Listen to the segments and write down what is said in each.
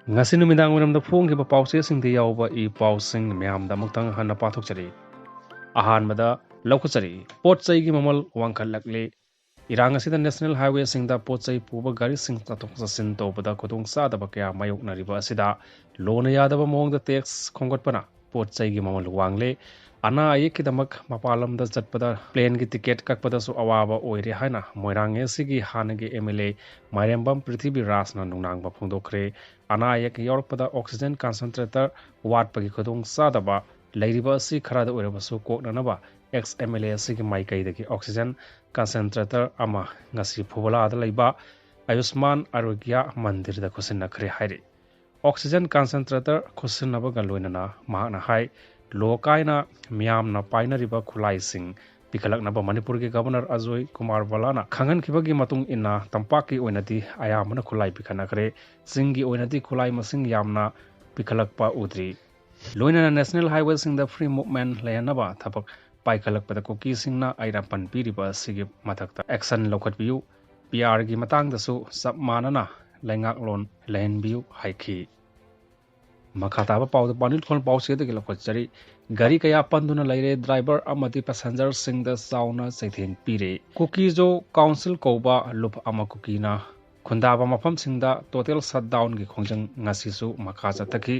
ngasi numidang waramda phongkiba pausesingda yawba I pausing myamda muktang hanna pathokchari ahanbada lawkhachari potchaigi mamal wangkhatlakle irang asida national highway singda potchai puba gari sing tatok sasin tobada khudung sadaba kya mayoknariba asida lona yadaba mongda tax khongotpana potchaigi mamal wangle ana ayekkidamak mapalamda chatpada plane gi ticket kakpada su awaba oire haina moirang esigi hanagi MLA Mairembam Prithvi Rasna nungnangba phongdokre ana ayek yorpada oxygen concentrator watpagi khudung sadaba leiriba asi kharada oirabasu koknanaba ex MLA asigi maikaidagi oxygen concentrator ama ngasi phubala laiba Ayushman Arogya Mandir da khusinnakhre hairi oxygen concentrator khusinaba galoinana mahna hai lokaina miyamna painariba khulai sing pikhalaknaba Manipur ki governor Ajoy Kumar Balana khangan khibagi matung inna tampaki oinati ayamana khulai pikhanakre singi oinati khulai masing yamna pikhalakpa udri loinana national highway sing the free movement layanaba thapak paikhalakpada koki singna aira panpiriba sigi mathakta action lokhatbiu PR gi matangdasu sapmanana laingaklon lainbiu haiki makhataba pawda panil khol pawse de lokhatchari gari kaya panduna laire driver amati passenger singda sauna saitheng pire kuki jo council koba lup ama kukina khundaba mafam singda total shutdown gi khongjang ngasisu makha chathaki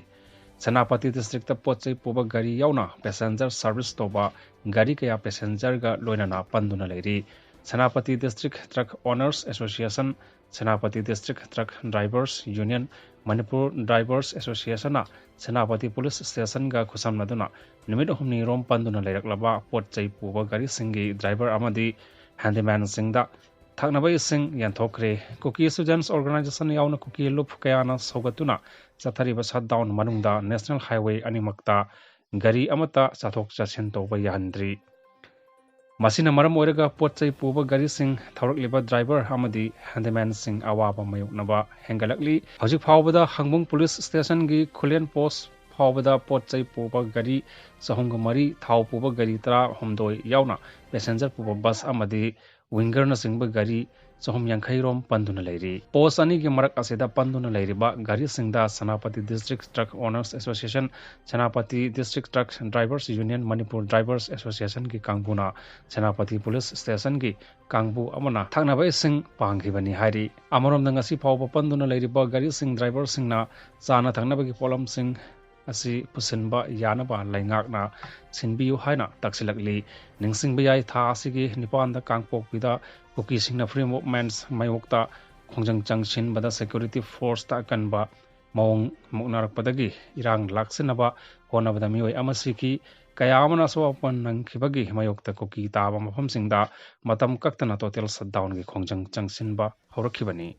Sanapati district pochai puba gari yauna passenger service toba gari kaya passenger ga loinana panduna lairi Sanapati district truck owners association Sanapati district truck drivers union Manipur drivers association na Sanapati police station ga khusamnaduna numit humni rom panduna lairaklaba pochai puba gari singi driver amadi handyman singda thaknabai sing yanthokre Kuki students organization yauna Kuki lup kayana sogatuna chathariba shutdown manungda national highway animakta gari amata chathok chasin toba yahandri masina maram oiraga potchai puba gari sing thaurakliba driver amadi handyman sing awaba mayoknaba hengalakli hojik phawbada hangbung police station gi khulen post phawbada potchai puba gari sahunga mari thau puba gari tara homdoi yauna passenger puba bus amadi winger na singba gari sohom yankhai rom panduna lairi post ani gi marak asida panduna lairiba gari singda Sanapati district truck owners association Sanapati district truck drivers union Manipur drivers association gi kangbuna Sanapati police station gi kangbu amana thaknabai sing panghibani hari amarom ngasi phawba panduna lairiba gari sing driver singna chana thaknabagi polam sing asi pusinba yanaba laingakna sinbiu haina taksilakli ningsingba yai tha asigi nipanda kangpokpida Kuki singna free movements mayokta khongjang changchin bada security force ta kanba mawng muknarakpadagi irang laksinaba honabada mioi amasiki kaya amana so pan nangkhibagi mayokta Kuki taba mafam singda matam kaktana total shutdown gi khongjang changchinba horakhibani